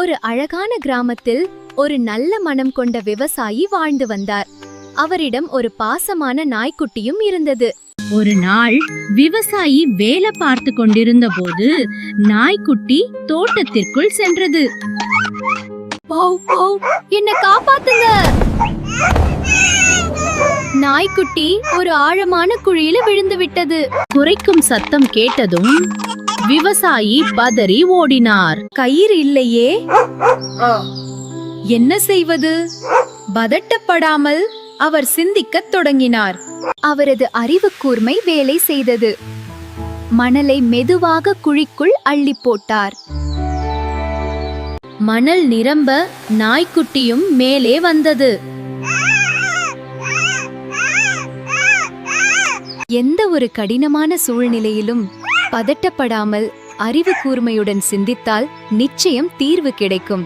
ஒரு அழகான கிராமத்தில் ஒரு நல்ல மனம் கொண்ட விவசாயி வாழ்ந்து வந்தார். அவரிடம் ஒரு பாசமான நாய்க்குட்டியும் இருந்தது. ஒரு நாள் விவசாயி வேலை பார்த்து கொண்டிருந்த போது நாய்க்குட்டி தோட்டத்திற்குள் சென்றது. என்ன காப்பாத்துங்க! நாய்க்குட்டி ஒரு ஆழமான குழியில விழுந்து விட்டது. குரைக்கும் சத்தம் கேட்டதும் விவசாயி பதறி ஓடினார். கயிறு இல்லையே, என்ன செய்வது? பதட்டப்படாமல் அவர் சிந்திக்கத் தொடங்கினார். அவரது அறிவு கூர்மை வேலை செய்தது. மணலை மெதுவாக குழிக்குள் அள்ளி போட்டார். மணல் நிரம்ப நாய்க்குட்டியும் மேலே வந்தது. எந்த ஒரு கடினமான சூழ்நிலையிலும் பதட்டப்படாமல் அறிவு கூர்மையுடன் சிந்தித்தால் நிச்சயம் தீர்வு கிடைக்கும்.